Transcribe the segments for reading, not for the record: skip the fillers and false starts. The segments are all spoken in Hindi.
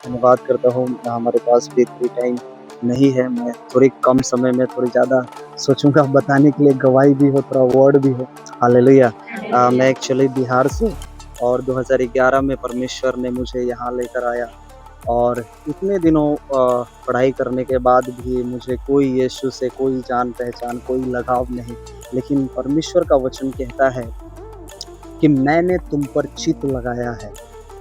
धन्यवाद करता हूँ। हमारे पास भी इतनी टाइम नहीं है, मैं थोड़ी कम समय में थोड़ी ज़्यादा सोचूँगा बताने के लिए, गवाही भी हो, थोड़ा वर्ड भी हो। हालेलुया। मैं एक्चुअली बिहार से, और 2011 में परमेश्वर ने मुझे यहाँ लेकर आया, और इतने दिनों पढ़ाई करने के बाद भी मुझे कोई यीशु से कोई जान-पहचान, कोई लगाव नहीं। लेकिन परमेश्वर का वचन कहता है कि मैंने तुम पर चित्त लगाया है,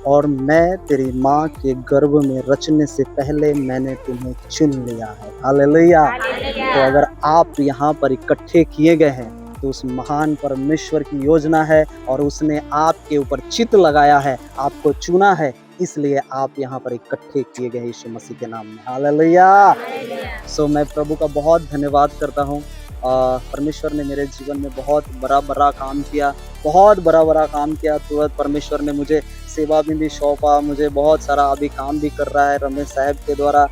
और मैं तेरी माँ के गर्भ में रचने से पहले मैंने तुम्हें चुन लिया है। हालेलुया। तो अगर आप यहाँ पर इकट्ठे किए गए हैं, तो उस महान परमेश्वर की योजना है, और उसने आपके ऊपर चित्त लगाया है, आपको चुना है, इसलिए आप यहाँ पर इकट्ठे किए गए यीशु मसीह के नाम में। हालेलुया। मैं प्रभु का बहुत धन्यवाद करता हूँ। परमेश्वर ने मेरे जीवन में बहुत बड़ा काम किया, बहुत बड़ा काम किया। तुरंत परमेश्वर ने मुझे सेवा में भी सौंपा, मुझे बहुत सारा अभी काम भी कर रहा है रमेश साहब के द्वारा।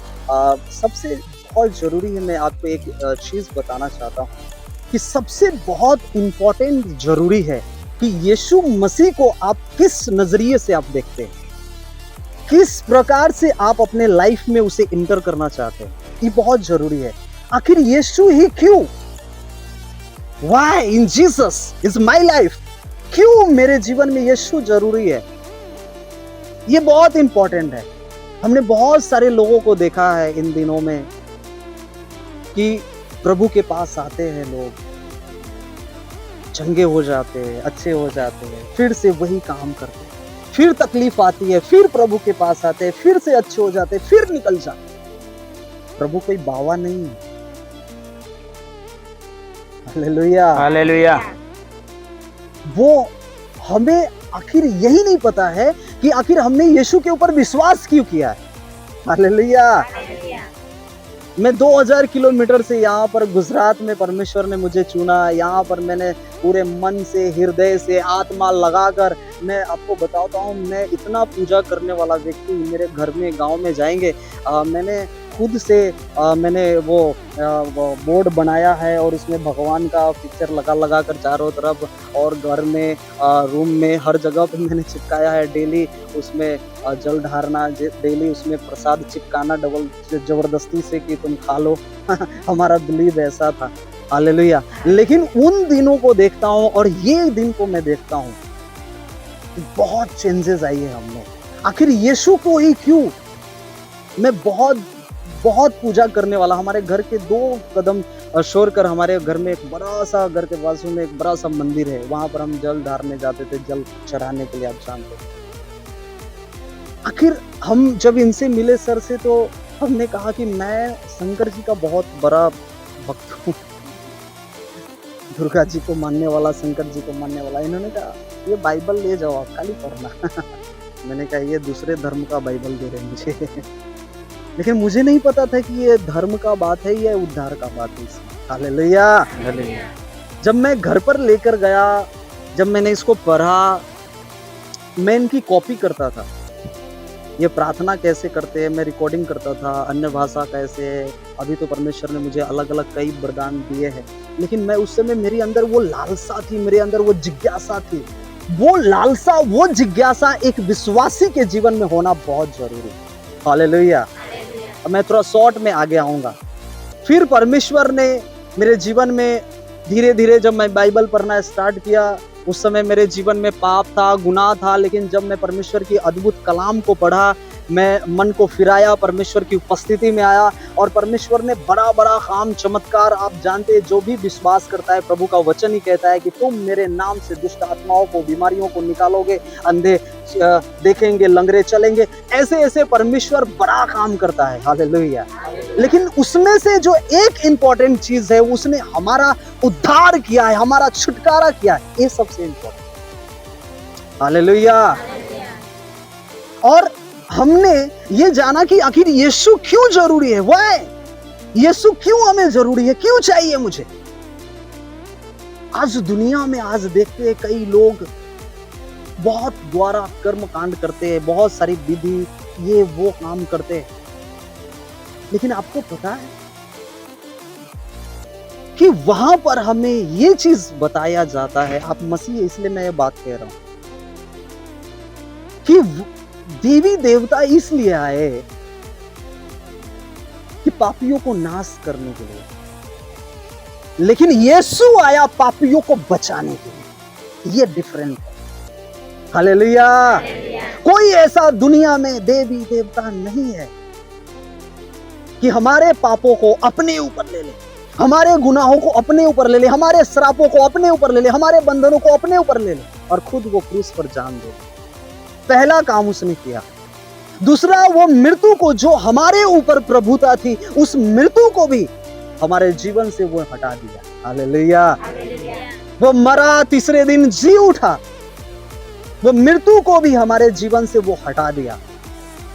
सबसे बहुत ज़रूरी है, मैं आपको एक चीज़ बताना चाहता हूँ कि सबसे बहुत इम्पोर्टेंट ज़रूरी है कि यीशु मसीह को आप किस नज़रिए से आप देखते हैं, किस प्रकार से आप अपने लाइफ में उसे इंटर करना चाहते हैं, ये बहुत ज़रूरी है। आखिर यीशु ही क्यों? Why in Jesus is my life? क्यों मेरे जीवन में यीशु जरूरी है? ये बहुत इंपॉर्टेंट है। हमने बहुत सारे लोगों को देखा है इन दिनों में कि प्रभु के पास आते हैं लोग, चंगे हो जाते हैं, अच्छे हो जाते हैं, फिर से वही काम करते हैं, फिर तकलीफ आती है, फिर प्रभु के पास आते हैं, फिर से अच्छे हो जाते हैं, फिर निकल जाते हैं। प्रभु कोई बावा नहीं है। Hallelujah, hallelujah. वो हमें आखिर यही नहीं पता है कि आखिर हमने यीशु के ऊपर विश्वास क्यों किया है। हालेलुया। मैं 2000 किलोमीटर से यहाँ पर गुजरात में परमेश्वर ने मुझे चुना। यहाँ पर मैंने पूरे मन से, हृदय से, आत्मा लगाकर, मैं आपको बताता हूँ, मैं इतना पूजा करने वाला व्यक्ति, मेरे घर में, गांव में जाएंगे, मैंने खुद से मैंने वो बोर्ड बनाया है, और उसमें भगवान का पिक्चर लगा कर चारों तरफ, और घर में, रूम में, हर जगह पे मैंने चिपकाया है। डेली उसमें जल ढारना, डेली उसमें प्रसाद चिपकाना, डबल जबरदस्ती से कि तुम खा लो। हमारा बिलीव ऐसा था। हालेलुया। लेकिन उन दिनों को देखता हूँ और ये दिन को मैं देखता हूँ, बहुत चेंजेस आई है हमने। आखिर यीशु को ही क्यों? मैं बहुत पूजा करने वाला। हमारे घर के 2 कदम छोड़कर हमारे घर में एक बड़ा सा, घर के बाजू में एक बड़ा सा मंदिर है, वहां पर हम जल ढारने जाते थे, जल चढ़ाने के लिए, आप जानते हैं। आखिर हम जब इनसे मिले सर से, तो हमने कहा कि मैं शंकर जी का बहुत बड़ा भक्त हूँ, दुर्गा जी को मानने वाला, शंकर जी को मानने वाला। इन्होंने कहा ये बाइबल ले जाओ, आप खाली पढ़ना। मैंने कहा ये दूसरे धर्म का बाइबल दे रहे मुझे। लेकिन मुझे नहीं पता था कि ये धर्म का बात है या उद्धार का बात है इसमें। हालेलुया। जब मैं घर पर लेकर गया, जब मैंने इसको पढ़ा, मैं इनकी कॉपी करता था। ये प्रार्थना कैसे करते हैं मैं रिकॉर्डिंग करता था, अन्य भाषा कैसे है। अभी तो परमेश्वर ने मुझे अलग अलग कई वरदान दिए हैं, लेकिन मैं उस समय, मेरे अंदर वो लालसा थी, मेरे अंदर वो जिज्ञासा थी। वो लालसा, वो जिज्ञासा एक विश्वासी के जीवन में होना बहुत जरूरी है। हालेलुया। मैं थोड़ा शॉर्ट में आगे आऊंगा। फिर परमेश्वर ने मेरे जीवन में धीरे धीरे, जब मैं बाइबल पढ़ना स्टार्ट किया, उस समय मेरे जीवन में पाप था, गुनाह था। लेकिन जब मैं परमेश्वर की अद्भुत कलाम को पढ़ा, मैं मन को फिराया, परमेश्वर की उपस्थिति में आया, और परमेश्वर ने बड़ा काम, चमत्कार, आप जानते हैं, जो भी विश्वास करता है, प्रभु का वचन ही कहता है कि तुम मेरे नाम से दुष्ट आत्माओं को, बीमारियों को निकालोगे, अंधे देखेंगे, लंगड़े चलेंगे। ऐसे परमेश्वर बड़ा काम करता है। हालेलुया। लेकिन उसमें से जो एक इंपॉर्टेंट चीज है, उसने हमारा उद्धार किया है, हमारा छुटकारा किया है, ये सबसे इंपॉर्टेंट। हालेलुया। और हमने ये जाना कि आखिर यीशु क्यों जरूरी है। वाई? यीशु क्यों हमें जरूरी है, क्यों चाहिए मुझे? आज दुनिया में, आज देखते हैं कई लोग बहुत द्वारा कर्म कांड करते हैं, बहुत सारी विधि, ये वो काम करते हैं। लेकिन आपको पता है कि वहां पर हमें ये चीज बताया जाता है, आप मसीह, इसलिए मैं ये बात कह रहा हूं कि देवी देवता इसलिए आए कि पापियों को नाश करने के लिए, लेकिन यीशु आया पापियों को बचाने के लिए। ये डिफरेंट है। हालेलुया। कोई ऐसा दुनिया में देवी देवता नहीं है कि हमारे पापों को अपने ऊपर ले ले, हमारे गुनाहों को अपने ऊपर ले ले, हमारे श्रापों को अपने ऊपर ले ले, हमारे बंधनों को अपने ऊपर ले ले और खुद वो क्रूस पर जान दे। पहला काम उसने किया। दूसरा, वो मृत्यु को, जो हमारे ऊपर प्रभुता थी, उस मृत्यु को भी हमारे जीवन से वो हटा दिया। हालेलुया। वो मरा, तीसरे दिन जी उठा। वो मृत्यु को भी हमारे जीवन से वो हटा दिया।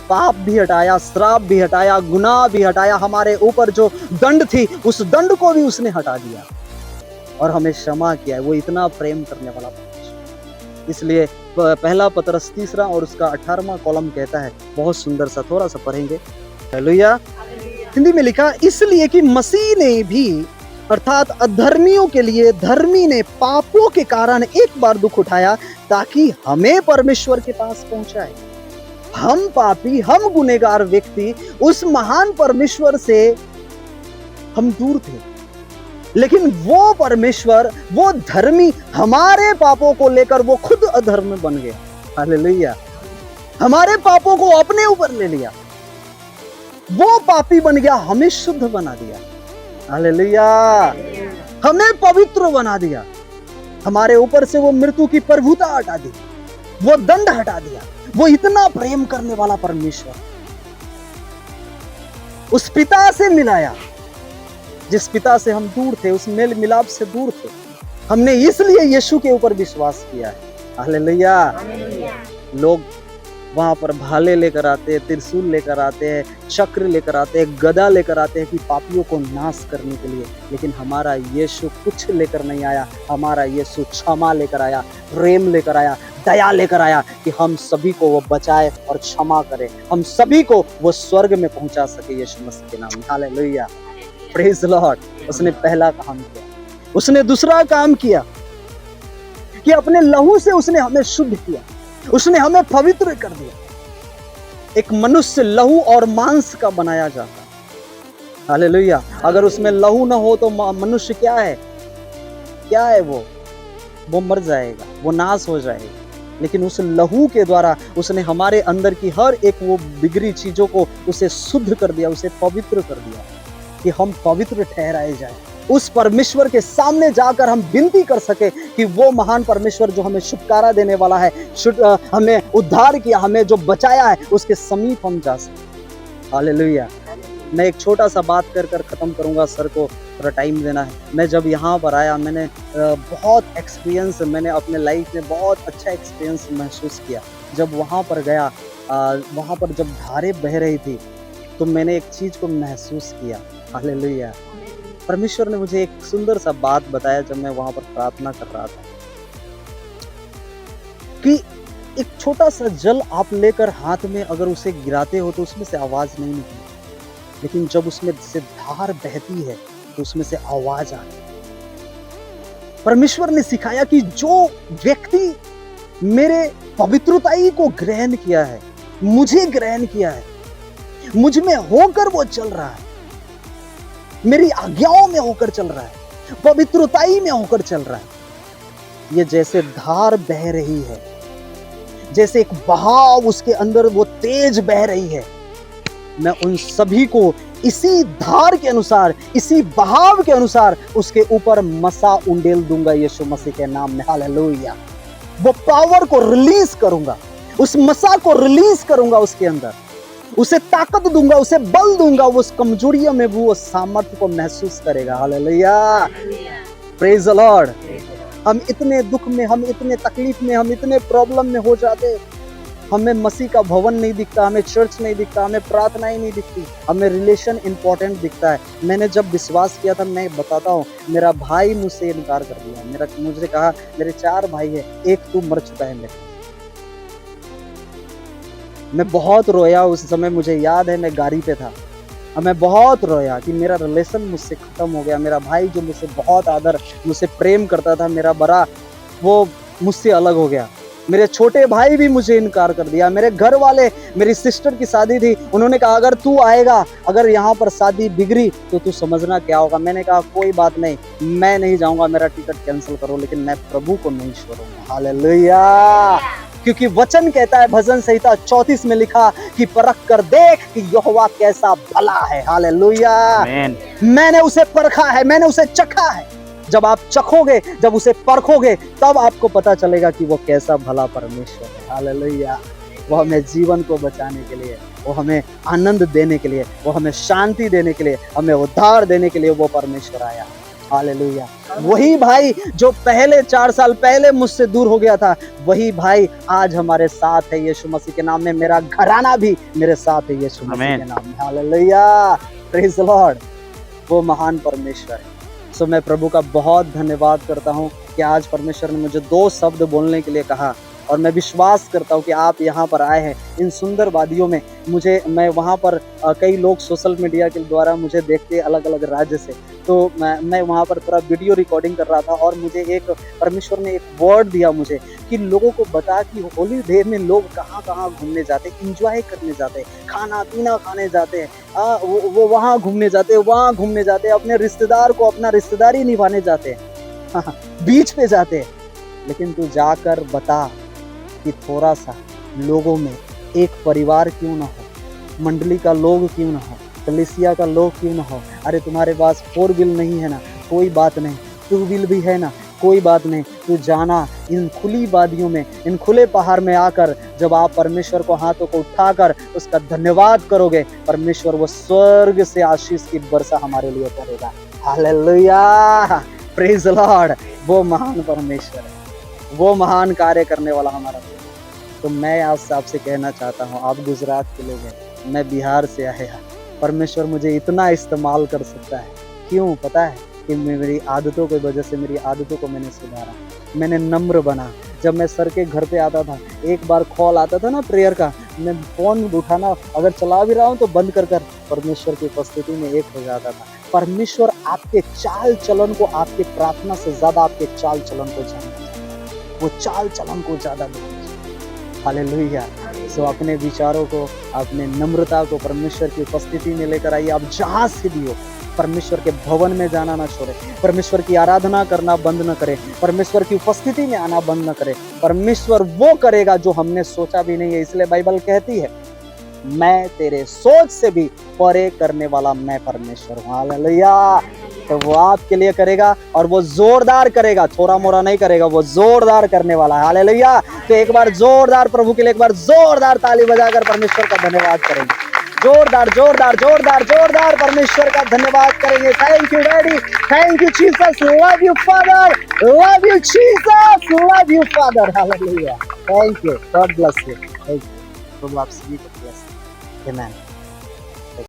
पाप भी हटाया, श्राप भी हटाया, गुनाह भी हटाया, हमारे ऊपर जो दंड थी उस दंड को भी उसने हटा दिया और हमें क्षमा किया है। वो इतना प्रेम करने वाला परमेश्वर। इसलिए पहला पतरस 3 और उसका 18वां कॉलम कहता है, बहुत सुंदर सा, थोड़ा सा पढ़ेंगे। हालेलुया। हिंदी में लिखा, इसलिए कि मसीह ने भी अर्थात अधर्मियों के लिए धर्मी ने पापों के कारण एक बार दुख उठाया ताकि हमें परमेश्वर के पास पहुंचाए। हम पापी, हम गुनहगार व्यक्ति उस महान परमेश्वर से हम दूर थे, लेकिन वो परमेश्वर, वो धर्मी, हमारे पापों को लेकर वो खुद अधर्म बन गया। हालेलुया। हमारे पापों को अपने ऊपर ले लिया, वो पापी बन गया, हमें शुद्ध बना दिया। हालेलुया। हमें पवित्र बना दिया, हमारे ऊपर से वो मृत्यु की प्रभुता हटा दी, वो दंड हटा दिया। वो इतना प्रेम करने वाला परमेश्वर उस पिता से मिलाया जिस पिता से हम दूर थे, उस मेल मिलाप से दूर थे। हमने इसलिए यीशु के ऊपर विश्वास किया है। हालेलुया। लोग वहां पर भाले लेकर आते हैं, त्रिशूल लेकर आते हैं, चक्र लेकर आते हैं, गदा लेकर आते हैं कि पापियों को नाश करने के लिए, लेकिन हमारा यीशु कुछ लेकर नहीं आया। हमारा यीशु क्षमा लेकर आया, प्रेम लेकर आया, दया लेकर आया कि हम सभी को वो बचाए और क्षमा करे, हम सभी को वो स्वर्ग में पहुंचा सके यीशु मसीह के नाम में। हालेलुया। Praise Lord. उसने पहला काम किया। उसने दूसरा काम किया कि अपने लहू से उसने हमें शुद्ध किया, उसने हमें पवित्र कर दिया। एक मनुष्य लहू और मांस का बनाया जाता है। हालेलुया। अगर उसमें लहू ना हो तो मनुष्य क्या है? क्या है वो मर जाएगा, वो नाश हो जाएगा। लेकिन उस लहू के द्वारा उसने हमारे अंदर की हर एक वो बिगड़ी चीजों को उसे शुद्ध कर दिया, उसे पवित्र कर दिया कि हम पवित्र ठहराए जाए। उस परमेश्वर के सामने जाकर हम विनती कर सके कि वो महान परमेश्वर जो हमें छुटकारा देने वाला है, हमें उद्धार किया, हमें जो बचाया है, उसके समीप हम जा सके। हालेलुया। मैं एक छोटा सा बात कर खत्म करूंगा, सर को थोड़ा टाइम देना है। मैं जब यहाँ पर आया, मैंने बहुत एक्सपीरियंस, मैंने अपने लाइफ में बहुत अच्छा एक्सपीरियंस महसूस किया। जब वहाँ पर गया, वहाँ पर जब धारें बह रही थी तो मैंने एक चीज को महसूस किया। हालेलुया। परमेश्वर ने मुझे एक सुंदर सा बात बताया जब मैं वहां पर प्रार्थना कर रहा था कि एक छोटा सा जल आप लेकर हाथ में अगर उसे गिराते हो तो उसमें से आवाज नहीं निकलती, लेकिन जब उसमें से धार बहती है तो उसमें से आवाज आती है। परमेश्वर ने सिखाया कि जो व्यक्ति मेरे पवित्रताई को ग्रहण किया है, मुझे ग्रहण किया है, मुझ में होकर वो चल रहा है, मेरी आज्ञाओं में होकर चल रहा है, पवित्रताई में होकर चल रहा है, ये जैसे धार बह रही है, जैसे एक बहाव उसके अंदर वो तेज बह रही है, मैं उन सभी को इसी धार के अनुसार, इसी बहाव के अनुसार उसके ऊपर मसा उंडेल दूंगा यीशु मसीह के नाम में। हालेलुया। वो पावर को रिलीज करूंगा, उस मसा को रिलीज करूंगा उसके अंदर, उसे ताकत दूंगा, उसे बल दूंगा, वो उस कमजोरियों में वो सामर्थ्य को महसूस करेगा। हालेलुया। Praise the Lord. हम इतने दुख में, हम इतने तकलीफ में, हम इतने प्रॉब्लम में हो जाते, हमें मसीह का भवन नहीं दिखता, हमें चर्च नहीं दिखता, हमें प्रार्थनाएं नहीं दिखती, हमें रिलेशन इंपॉर्टेंट दिखता है। मैंने जब विश्वास किया था, मैं बताता हूँ, मेरा भाई मुझसे इनकार कर दिया। मुझे कहा मेरे 4 भाई है, एक तू मर चुका है। मैं बहुत रोया उस समय, मुझे याद है मैं गाड़ी पे था, मैं बहुत रोया कि मेरा रिलेशन मुझसे खत्म हो गया। मेरा भाई जो मुझसे बहुत आदर, मुझसे प्रेम करता था, मेरा बड़ा, वो मुझसे अलग हो गया। मेरे छोटे भाई भी मुझे इनकार कर दिया, मेरे घर वाले, मेरी सिस्टर की शादी थी, उन्होंने कहा अगर तू आएगा, अगर यहाँ पर शादी बिगड़ी तो तू समझना क्या होगा। मैंने कहा कोई बात नहीं, मैं नहीं जाऊंगा, मेरा टिकट कैंसिल करो, लेकिन मैं प्रभु को नहीं छोड़ूंगा। हालेलुया। क्योंकि वचन कहता है भजन संहिता 34 में लिखा कि परख कर देख कि यहोवा कैसा भला है। हालेलुया। मैंने उसे परखा है, मैंने उसे चखा है। जब आप चखोगे, जब उसे परखोगे, तब आपको पता चलेगा कि वो कैसा भला परमेश्वर है। हालेलुया। वो हमें जीवन को बचाने के लिए, वो हमें आनंद देने के लिए, वो हमें शांति देने के लिए, हमें उद्धार देने के लिए वो परमेश्वर आया। हालेलुया। वही भाई जो पहले 4 साल पहले मुझसे दूर हो गया था, वही भाई आज हमारे साथ है यीशु मसीह के नाम में। मेरा घराना भी मेरे साथ है यीशु मसीह के नाम में। हालेलुया। Praise the Lord. वो महान परमेश्वर है। सो मैं प्रभु का बहुत धन्यवाद करता हूँ कि आज परमेश्वर ने मुझे 2 शब्द बोलने के लिए कहा, और मैं विश्वास करता हूँ कि आप यहाँ पर आए हैं इन सुंदर वादियों में। मैं वहाँ पर कई लोग सोशल मीडिया के द्वारा मुझे देखते अलग अलग राज्य से, तो मैं वहाँ पर पूरा वीडियो रिकॉर्डिंग कर रहा था, और मुझे एक परमेश्वर ने एक वर्ड दिया मुझे कि लोगों को बता कि होली डे में लोग कहाँ कहाँ घूमने जाते, इंजॉय करने जाते, खाना पीना खाने जाते, वो वहाँ घूमने जाते, वहाँ घूमने जाते, अपने रिश्तेदार को अपना रिश्तेदारी निभाने जाते, बीच पे जाते। लेकिन तू जाकर बता कि थोड़ा सा लोगों में एक परिवार क्यों ना हो, मंडली का लोग क्यों ना हो, कलीसिया का लोग क्यों ना हो। अरे तुम्हारे पास 4 व्हील नहीं है ना, कोई बात नहीं, 2 व्हील भी है ना, कोई बात नहीं। तू जाना इन खुली वादियों में, इन खुले पहाड़ में आकर, जब आप परमेश्वर को हाथों को उठाकर उसका धन्यवाद करोगे, परमेश्वर वो स्वर्ग से आशीष की वर्षा हमारे लिए करेगा। हालेलुया। Praise the Lord. वो महान परमेश्वर है, वो महान कार्य करने वाला हमारा। तो मैं आज आपसे कहना चाहता हूँ, आप गुजरात के लोग हैं, मैं बिहार से आया, परमेश्वर मुझे इतना इस्तेमाल कर सकता है। क्यों पता है? कि मेरी आदतों की वजह से, मेरी आदतों को मैंने सुधारा, मैंने नम्र बना। जब मैं सर के घर पे आता था, एक बार कॉल आता था ना प्रेयर का, मैं फ़ोन उठाना अगर चला भी रहा हूँ तो बंद कर परमेश्वर की उपस्थिति में एक हो जाता था। परमेश्वर आपके चाल चलन को, आपके प्रार्थना से ज़्यादा आपके चाल चलन को जानता है, वो चाल चलन को ज़्यादा देखिए। हालेलुया। सो अपने विचारों को, अपने नम्रता को परमेश्वर की उपस्थिति में लेकर आइए। आप जहाँ से भी हो, परमेश्वर के भवन में जाना ना छोड़े, परमेश्वर की आराधना करना बंद न करें, परमेश्वर की उपस्थिति में आना बंद न करें। परमेश्वर वो करेगा जो हमने सोचा भी नहीं है। इसलिए बाइबल कहती है, मैं तेरे सोच से भी परे करने वाला मैं परमेश्वर हूँ। हालेलुया। तो वो आपके लिए करेगा, और वो जोरदार करेगा, थोड़ा मोरा नहीं करेगा, वो जोरदार करने वाला है। हालेलुया। तो एक बार जोरदार प्रभु के लिए एक बार जोरदार ताली बजाकर परमेश्वर का धन्यवाद करेंगे। जोरदार जोरदार जोरदार जोरदार परमेश्वर का धन्यवाद करेंगे। Thank you daddy, thank you Jesus, love you father, love you Jesus, love you father. Hallelujah. Thank you, God bless you. Thank you. प्रभु आप सभी को ब्लेस। आमेन।